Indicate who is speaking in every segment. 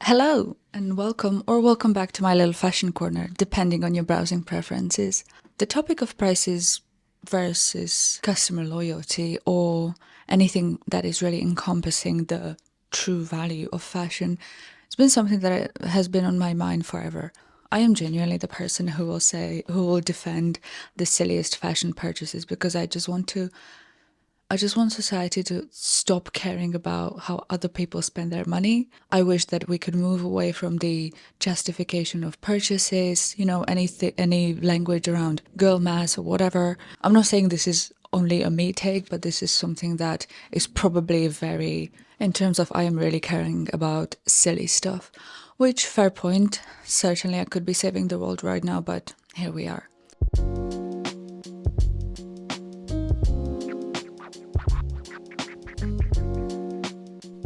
Speaker 1: Hello and welcome back to my little fashion corner, depending on your browsing preferences. The topic of prices versus customer loyalty, or anything that is really encompassing the true value of fashion, it's been something that has been on my mind forever. I am genuinely the person who will defend the silliest fashion purchases because I just want society to stop caring about how other people spend their money. I wish that we could move away from the justification of purchases, any language around girl mass or whatever. I'm not saying this is only a me take, but this is something that is probably very, in terms of I am really caring about silly stuff. Which, fair point. Certainly I could be saving the world right now, but here we are.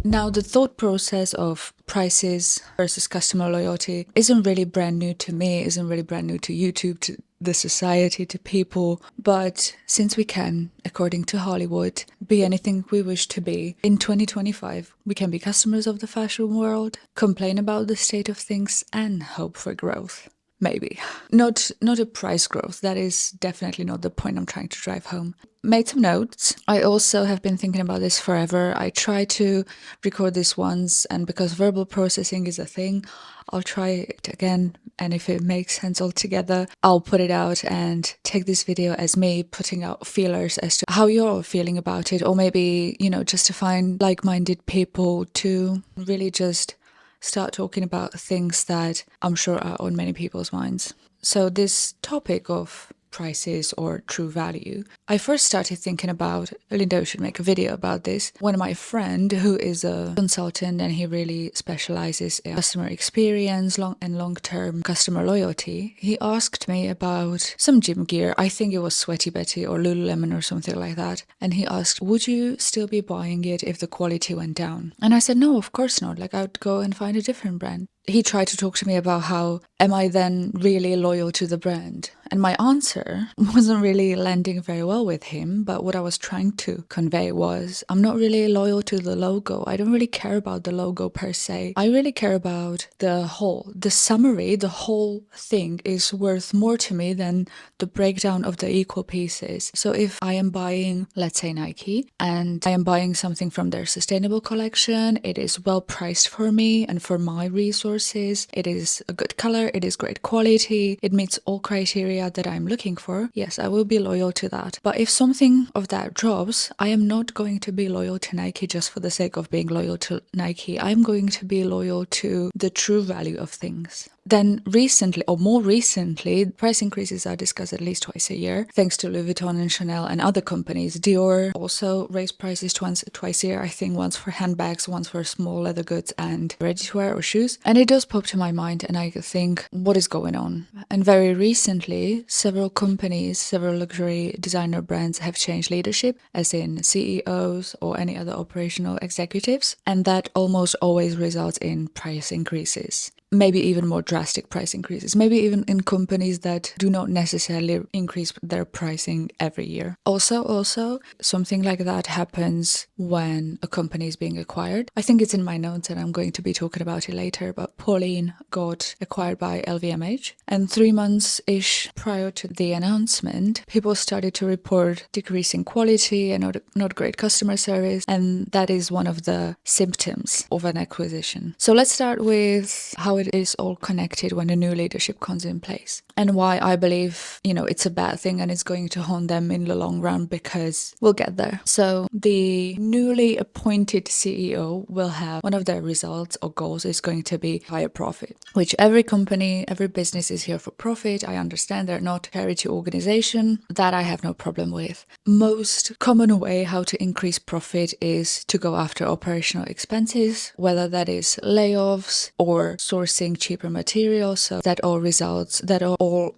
Speaker 1: Now, the thought process of prices versus customer loyalty isn't really brand new to me, isn't really brand new to YouTube, to the society, to people. But since we can, according to Hollywood, be anything we wish to be, in 2025, we can be customers of the fashion world, complain about the state of things, and hope for growth. Maybe. Not a price growth. That is definitely not the point I'm trying to drive home. Made some notes. I also have been thinking about this forever. I try to record this once, and because verbal processing is a thing, I'll try it again. And if it makes sense altogether, I'll put it out and take this video as me putting out feelers as to how you're feeling about it. Or maybe, just to find like-minded people to really just start talking about things that I'm sure are on many people's minds. So this topic of prices or true value, I first started thinking about, Linda should make a video about this, when my friend, who is a consultant and he really specializes in customer experience and long-term customer loyalty, he asked me about some gym gear. I think it was Sweaty Betty or Lululemon or something like that. And he asked, would you still be buying it if the quality went down? And I said, no, of course not. Like, I'd go and find a different brand. He tried to talk to me about how am I then really loyal to the brand? And my answer wasn't really landing very well with him, but what I was trying to convey was I'm not really loyal to the logo. I don't really care about the logo per se. I really care about the whole. The summary, the whole thing is worth more to me than the breakdown of the equal pieces. So if I am buying, let's say Nike, and I am buying something from their sustainable collection, it is well priced for me and for my resources. It is a good color, it is great quality, it meets all criteria that I'm looking for. Yes, I will be loyal to that. But if something of that drops, I am not going to be loyal to Nike just for the sake of being loyal to Nike. I'm going to be loyal to the true value of things. Then recently, or more recently, price increases are discussed at least twice a year, thanks to Louis Vuitton and Chanel and other companies. Dior also raised prices twice a year, I think once for handbags, once for small leather goods and ready-to-wear or shoes. And it does pop to my mind and I think, what is going on? And very recently, several companies, several luxury designer brands have changed leadership, as in CEOs or any other operational executives, and that almost always results in price increases. Maybe even more drastic price increases, maybe even in companies that do not necessarily increase their pricing every year. Also, something like that happens when a company is being acquired. I think it's in my notes and I'm going to be talking about it later, but Pauline got acquired by LVMH, and 3 months-ish prior to the announcement, people started to report decreasing quality and not great customer service, and that is one of the symptoms of an acquisition. So let's start with how it is all connected when a new leadership comes in place, and why I believe, it's a bad thing and it's going to haunt them in the long run, because we'll get there. So the newly appointed CEO will have, one of their results or goals is going to be higher profit, which every company, every business is here for profit. I understand they're not a charity organization. That I have no problem with. Most common way how to increase profit is to go after operational expenses, whether that is layoffs or sourcing cheaper materials. So that all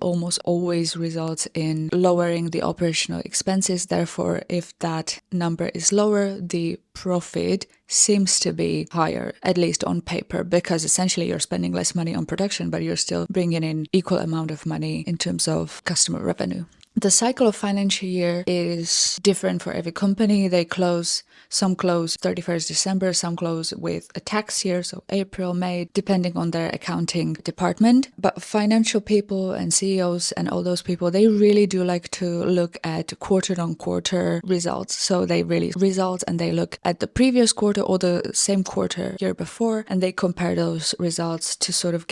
Speaker 1: almost always results in lowering the operational expenses. Therefore, if that number is lower, the profit seems to be higher, at least on paper, because essentially you're spending less money on production, but you're still bringing in equal amount of money in terms of customer revenue. The cycle of financial year is different for every company. Some close 31st December, some close with a tax year, so April, May, depending on their accounting department. But financial people and CEOs and all those people, they really do like to look at quarter-on-quarter results. So they really results and they look at the previous quarter or the same quarter year before, and they compare those results to sort of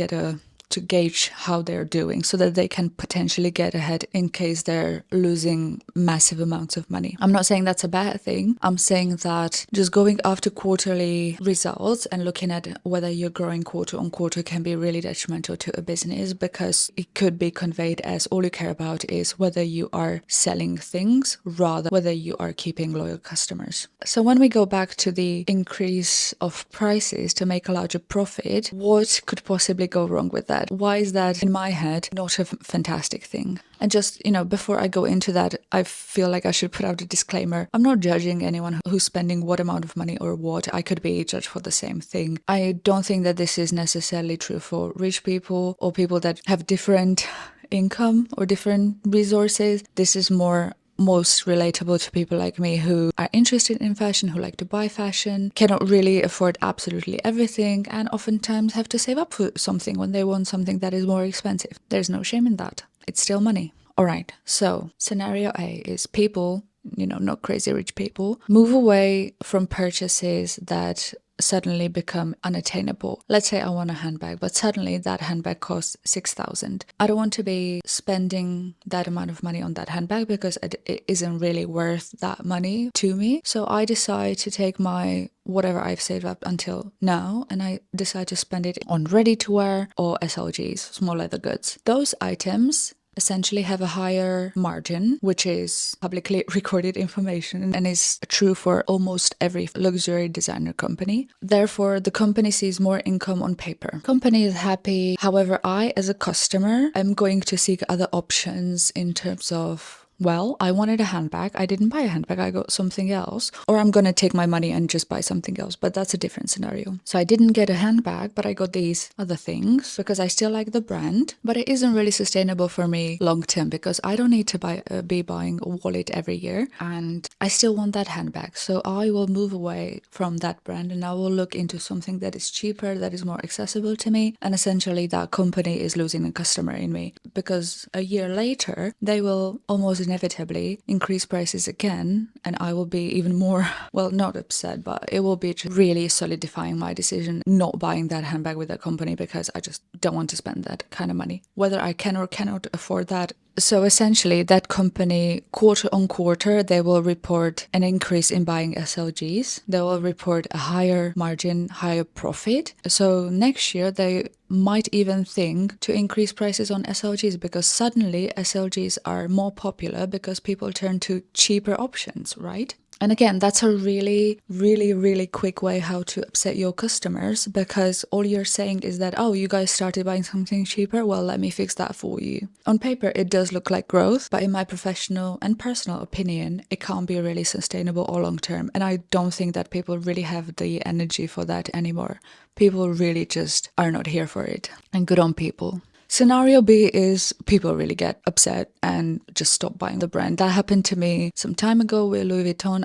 Speaker 1: to gauge how they're doing so that they can potentially get ahead in case they're losing massive amounts of money. I'm not saying that's a bad thing. I'm saying that just going after quarterly results and looking at whether you're growing quarter on quarter can be really detrimental to a business, because it could be conveyed as all you care about is whether you are selling things rather whether you are keeping loyal customers. So when we go back to the increase of prices to make a larger profit, what could possibly go wrong with that? Why is that, in my head, not a fantastic thing? And just, before I go into that, I feel like I should put out a disclaimer. I'm not judging anyone who's spending what amount of money or what. I could be judged for the same thing. I don't think that this is necessarily true for rich people or people that have different income or different resources. This is most relatable to people like me who are interested in fashion, who like to buy fashion, cannot really afford absolutely everything, and oftentimes have to save up for something when they want something that is more expensive. There's no shame in that. It's still money. All right, so scenario A is people, not crazy rich people, move away from purchases that suddenly become unattainable. Let's say I want a handbag, but suddenly that handbag costs 6,000. I don't want to be spending that amount of money on that handbag because it isn't really worth that money to me. So I decide to take my whatever I've saved up until now, and I decide to spend it on ready-to-wear or SLGs, small leather goods. Those items essentially have a higher margin, which is publicly recorded information and is true for almost every luxury designer company. Therefore, the company sees more income on paper. Company is happy. However, I, as a customer, am going to seek other options in terms of, well, I wanted a handbag. I didn't buy a handbag. I got something else. Or I'm going to take my money and just buy something else. But that's a different scenario. So I didn't get a handbag, but I got these other things because I still like the brand. But it isn't really sustainable for me long term because I don't need to be buying a wallet every year. And I still want that handbag. So I will move away from that brand and I will look into something that is cheaper, that is more accessible to me. And essentially that company is losing a customer in me because a year later, they will almost inevitably increase prices again, and I will be even more, well, not upset, but it will be just really solidifying my decision not buying that handbag with that company because I just don't want to spend that kind of money, whether I can or cannot afford that. So essentially, that company, quarter on quarter, they will report an increase in buying SLGs. They will report a higher margin, higher profit. So next year, they might even think to increase prices on SLGs because suddenly SLGs are more popular because people turn to cheaper options, right? And again, that's a really, really, really quick way how to upset your customers because all you're saying is that, oh, you guys started buying something cheaper? Well, let me fix that for you. On paper, it does look like growth, but in my professional and personal opinion, it can't be really sustainable or long term. And I don't think that people really have the energy for that anymore. People really just are not here for it. And good on people. Scenario B is people really get upset and just stop buying the brand. That happened to me some time ago with Louis Vuitton.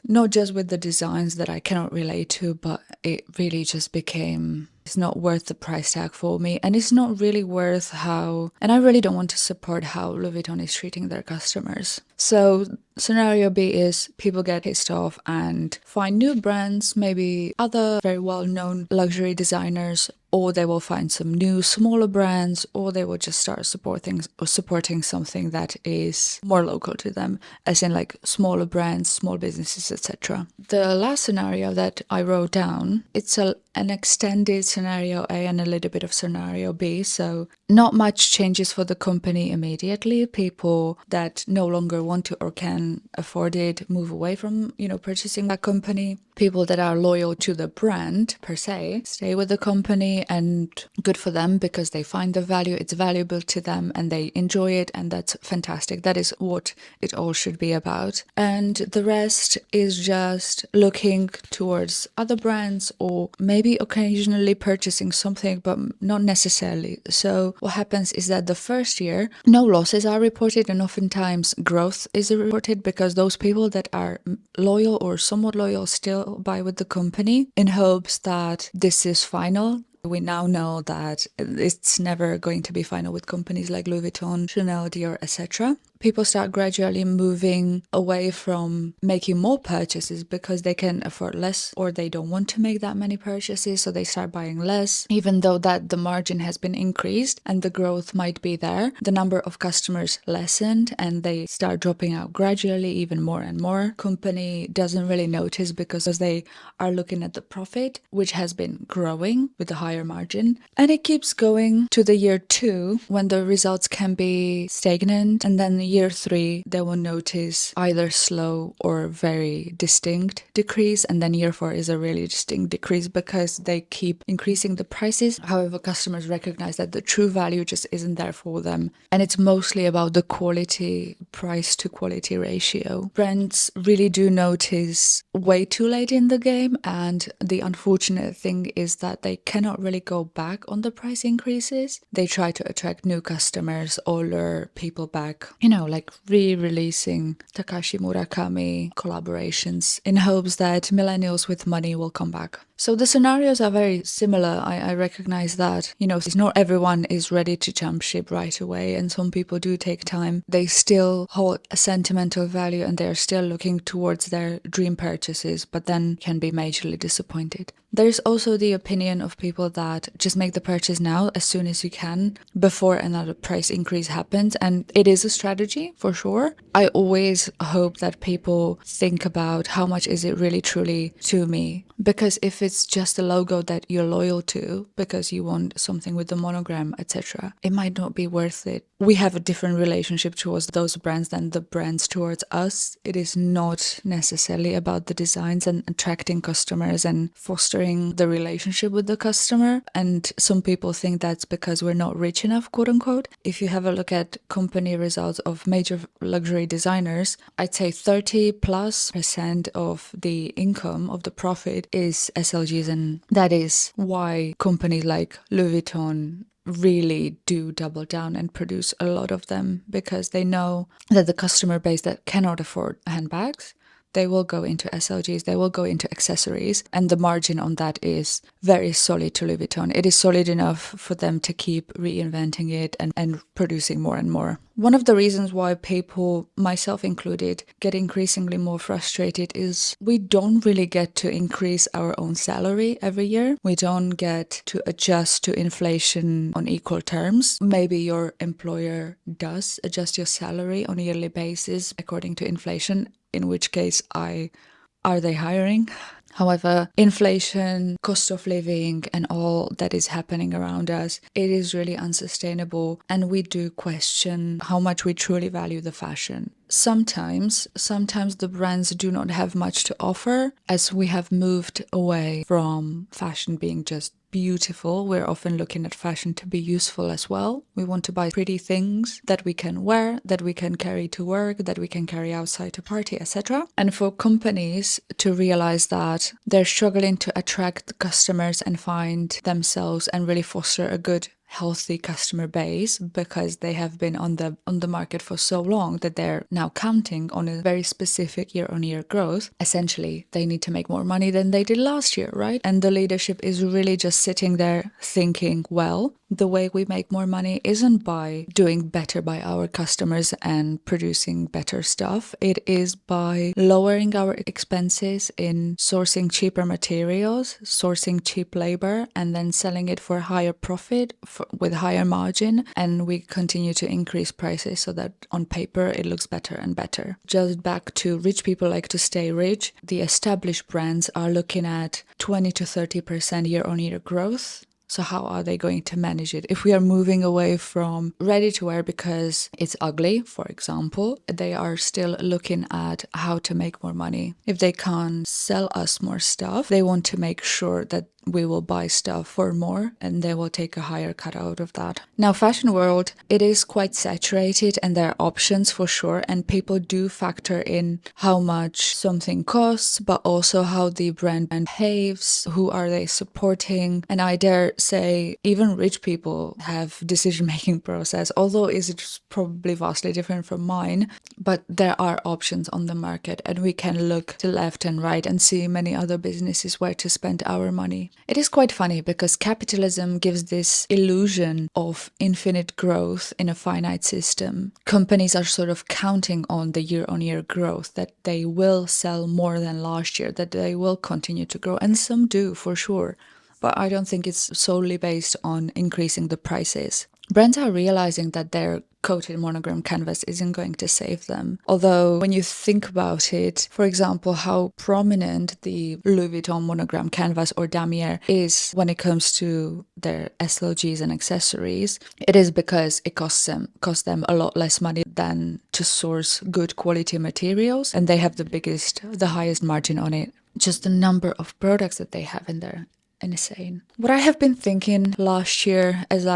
Speaker 1: Not just with the designs that I cannot relate to, but it really just became, it's not worth the price tag for me. And it's not really worth and I really don't want to support how Louis Vuitton is treating their customers. So scenario B is people get pissed off and find new brands, maybe other very well-known luxury designers, or they will find some new smaller brands, or they will just start supporting something that is more local to them, as in like smaller brands, small businesses, etc. The last scenario that I wrote down, it's an extended scenario A and a little bit of scenario B. So not much changes for the company immediately. People that no longer want to or can afford it move away from, purchasing that company. People that are loyal to the brand per se stay with the company, and good for them because they find the value, it's valuable to them and they enjoy it, and that's fantastic. That is what it all should be about. And the rest is just looking towards other brands or maybe occasionally purchasing something, but not necessarily. So what happens is that the first year, no losses are reported, and oftentimes growth is reported because those people that are loyal or somewhat loyal still buy with the company in hopes that this is final. We now know that it's never going to be final with companies like Louis Vuitton, Chanel, Dior, etc. People start gradually moving away from making more purchases because they can afford less, or they don't want to make that many purchases, so they start buying less, even though that the margin has been increased and the growth might be there. The number of customers lessened and they start dropping out gradually, even more and more. Company doesn't really notice because they are looking at the profit, which has been growing with a higher margin. And it keeps going to the year 2 when the results can be stagnant, and then year 3 they will notice either slow or very distinct decrease, and then year 4 is a really distinct decrease because they keep increasing the prices. However, customers recognize that the true value just isn't there for them, and it's mostly about the quality price to quality ratio. Brands really do notice way too late in the game, and the unfortunate thing is that they cannot really go back on the price increases. They try to attract new customers or lure people back, like re-releasing Takashi Murakami collaborations in hopes that millennials with money will come back. So the scenarios are very similar. I recognize that, not everyone is ready to jump ship right away, and some people do take time. They still hold a sentimental value and they're still looking towards their dream purchases, but then can be majorly disappointed. There's also the opinion of people that just make the purchase now as soon as you can before another price increase happens, and it is a strategy for sure. I always hope that people think about how much is it really truly to me, because if it's just a logo that you're loyal to because you want something with the monogram, etc., it might not be worth it. We have a different relationship towards those brands than the brands towards us. It is not necessarily about the designs and attracting customers and fostering the relationship with the customer. And some people think that's because we're not rich enough, quote unquote. If you have a look at company results of major luxury designers, I'd say 30+% of the income, of the profit, is SLGs, and that is why companies like Louis Vuitton really do double down and produce a lot of them, because they know that the customer base that cannot afford handbags, they will go into SLGs, they will go into accessories, and the margin on that is very solid to Louis Vuitton. It is solid enough for them to keep reinventing it and producing more and more. One of the reasons why people, myself included, get increasingly more frustrated is we don't really get to increase our own salary every year. We don't get to adjust to inflation on equal terms. Maybe your employer does adjust your salary on a yearly basis according to inflation, in which case are they hiring? However, inflation, cost of living, and all that is happening around us, it is really unsustainable, and we do question how much we truly value the fashion. Sometimes the brands do not have much to offer, as we have moved away from fashion being just beautiful. We're often looking at fashion to be useful as well. We want to buy pretty things that we can wear, that we can carry to work, that we can carry outside to party, etc. And for companies to realize that they're struggling to attract customers and find themselves and really foster a good, healthy customer base, because they have been on the market for so long that they're now counting on a very specific year-on-year growth. Essentially, they need to make more money than they did last year, right? And the leadership is really just sitting there thinking, well, the way we make more money isn't by doing better by our customers and producing better stuff. It is by lowering our expenses in sourcing cheaper materials, sourcing cheap labor, and then selling it for higher profit with higher margin. And we continue to increase prices so that on paper it looks better and better. Just back to rich people like to stay rich. The established brands are looking at 20 to 30% year-on-year growth. So how are they going to manage it? If we are moving away from ready-to-wear because it's ugly, for example, they are still looking at how to make more money. If they can't sell us more stuff, they want to make sure that we will buy stuff for more and they will take a higher cut out of that. Now, fashion world, it is quite saturated and there are options for sure, and people do factor in how much something costs, but also how the brand behaves, who are they supporting. And I dare say even rich people have decision-making process, although it's probably vastly different from mine, but there are options on the market and we can look to left and right and see many other businesses where to spend our money. It is quite funny because capitalism gives this illusion of infinite growth in a finite system. Companies are sort of counting on the year-on-year growth, that they will sell more than last year, that they will continue to grow, and some do for sure. But I don't think it's solely based on increasing the prices. Brands are realizing that their coated monogram canvas isn't going to save them. Although when you think about it, for example, how prominent the Louis Vuitton monogram canvas or damier is when it comes to their SLGs and accessories, it is because it costs them a lot less money than to source good quality materials, and they have the highest margin on it. Just the number of products that they have in there, insane. What I have been thinking last year as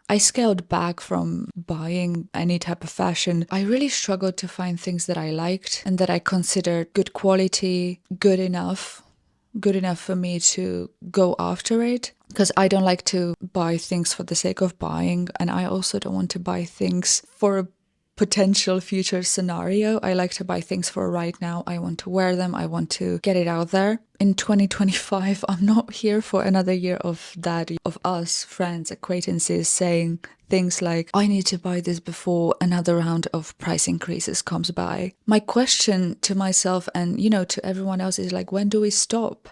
Speaker 1: I scaled back from buying any type of fashion. I really struggled to find things that I liked and that I considered good quality, good enough for me to go after it. Because I don't like to buy things for the sake of buying, and I also don't want to buy things for a potential future scenario. I like to buy things for right now. I want to wear them. I want to get it out there. In 2025, I'm not here for another year of that, of us, friends, acquaintances saying things like, I need to buy this before another round of price increases comes by. My question to myself and, to everyone else is like, when do we stop?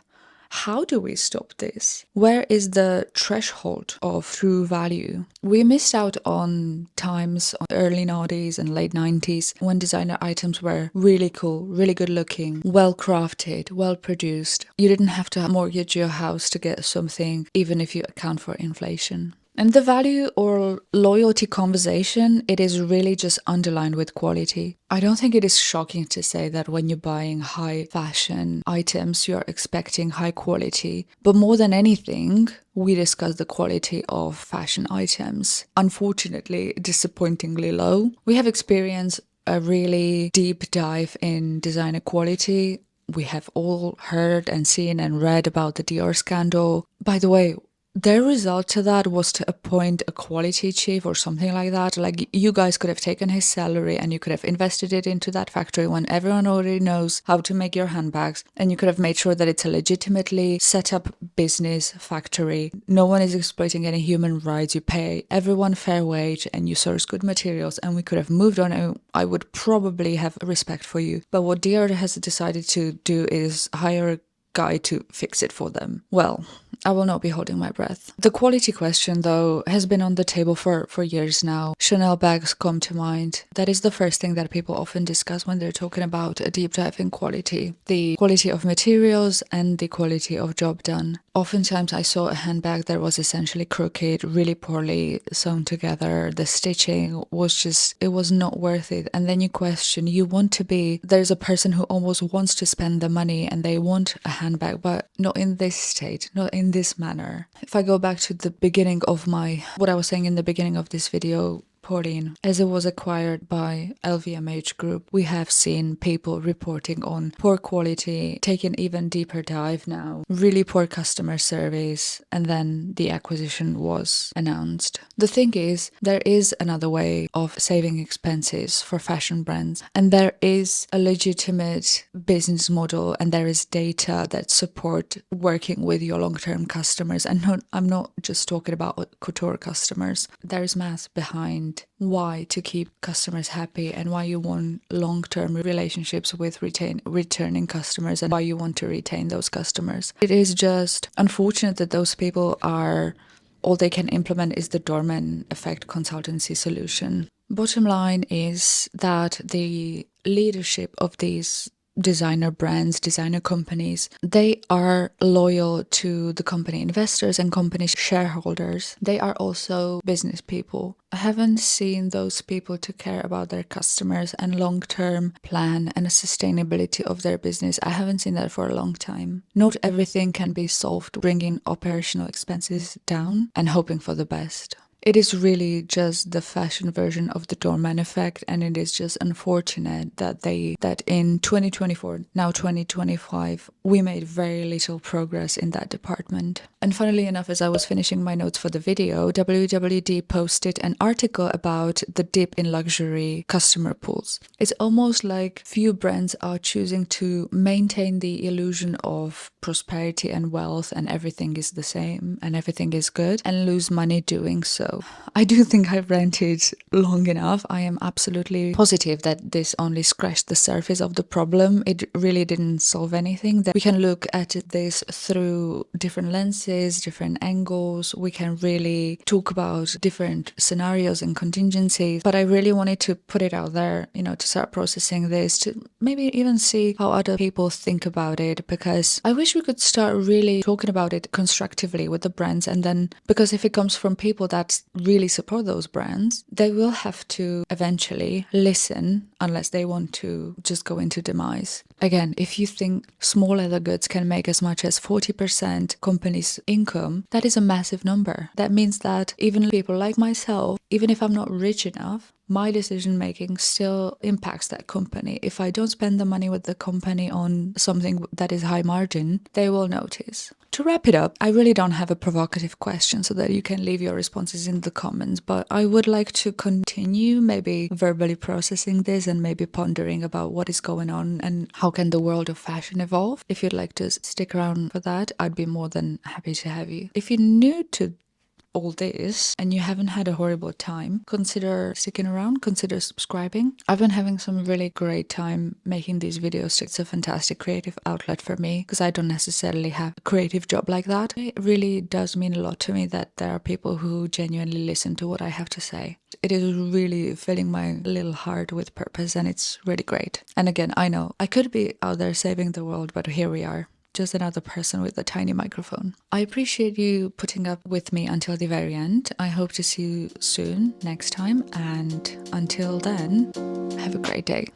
Speaker 1: How do we stop this? Where is the threshold of true value? We missed out on times, on early 90s and late 90s, when designer items were really cool, really good looking, well crafted, well produced. You didn't have to mortgage your house to get something, even if you account for inflation. And the value or loyalty conversation, it is really just underlined with quality. I don't think it is shocking to say that when you're buying high fashion items, you're expecting high quality. But more than anything, we discuss the quality of fashion items. Unfortunately, disappointingly low. We have experienced a really deep dive in designer quality. We have all heard and seen and read about the Dior scandal. By the way, their result to that was to appoint a quality chief or something like that. Like, you guys could have taken his salary and you could have invested it into that factory when everyone already knows how to make your handbags, and you could have made sure that it's a legitimately set up business factory. No one is exploiting any human rights. You pay everyone fair wage and you source good materials, and we could have moved on, and I would probably have respect for you. But what Dior has decided to do is hire a guy to fix it for them. Well, I will not be holding my breath. The quality question, though, has been on the table for years now. Chanel bags come to mind. That is the first thing that people often discuss when they're talking about a deep dive in quality. The quality of materials and the quality of job done. Oftentimes I saw a handbag that was essentially crooked, really poorly sewn together. The stitching was it was not worth it. And then you question, there's a person who almost wants to spend the money and they want a handbag, but not in this state, not in this manner. If I go back to the beginning of what I was saying in the beginning of this video, Pauline, as it was acquired by LVMH Group, we have seen people reporting on poor quality, taking even deeper dive now, really poor customer service, and then the acquisition was announced. The thing is, there is another way of saving expenses for fashion brands, and there is a legitimate business model and there is data that support working with your long-term customers. And I'm not just talking about couture customers. There is math behind why to keep customers happy and why you want long-term relationships with returning customers and why you want to retain those customers. It is just unfortunate that those people all they can implement is the doorman effect consultancy solution. Bottom line is that the leadership of these designer brands, designer companies, they are loyal to the company investors and company shareholders. They are also business people. I haven't seen those people to care about their customers and long-term plan and sustainability of their business. I haven't seen that for a long time. Not everything can be solved bringing operational expenses down and hoping for the best. It is really just the fashion version of the doorman effect, and it is just unfortunate that in 2024, now 2025, we made very little progress in that department. And funnily enough, as I was finishing my notes for the video, WWD posted an article about the dip in luxury customer pools. It's almost like few brands are choosing to maintain the illusion of prosperity and wealth and everything is the same and everything is good and lose money doing so. I do think I've ranted long enough. I am absolutely positive that this only scratched the surface of the problem. It really didn't solve anything. That we can look at this through different lenses, different angles. We can really talk about different scenarios and contingencies. But I really wanted to put it out there, to start processing this, to maybe even see how other people think about it, because I wish we could start really talking about it constructively with the brands. And then, because if it comes from people that really support those brands, they will have to eventually listen unless they want to just go into demise. Again, if you think small leather goods can make as much as 40% company's income, that is a massive number. That means that even people like myself, even if I'm not rich enough, my decision making still impacts that company. If I don't spend the money with the company on something that is high margin, they will notice. To wrap it up, I really don't have a provocative question so that you can leave your responses in the comments, but I would like to continue maybe verbally processing this and maybe pondering about what is going on and how can the world of fashion evolve. If you'd like to stick around for that, I'd be more than happy to have you. If you're new to all this and you haven't had a horrible time, consider sticking around, consider subscribing. I've been having some really great time making these videos. It's a fantastic creative outlet for me because I don't necessarily have a creative job like that. It really does mean a lot to me that there are people who genuinely listen to what I have to say. It is really filling my little heart with purpose and it's really great. And again, I know I could be out there saving the world, but here we are. Just another person with a tiny microphone. I appreciate you putting up with me until the very end. I hope to see you soon next time, and until then, have a great day.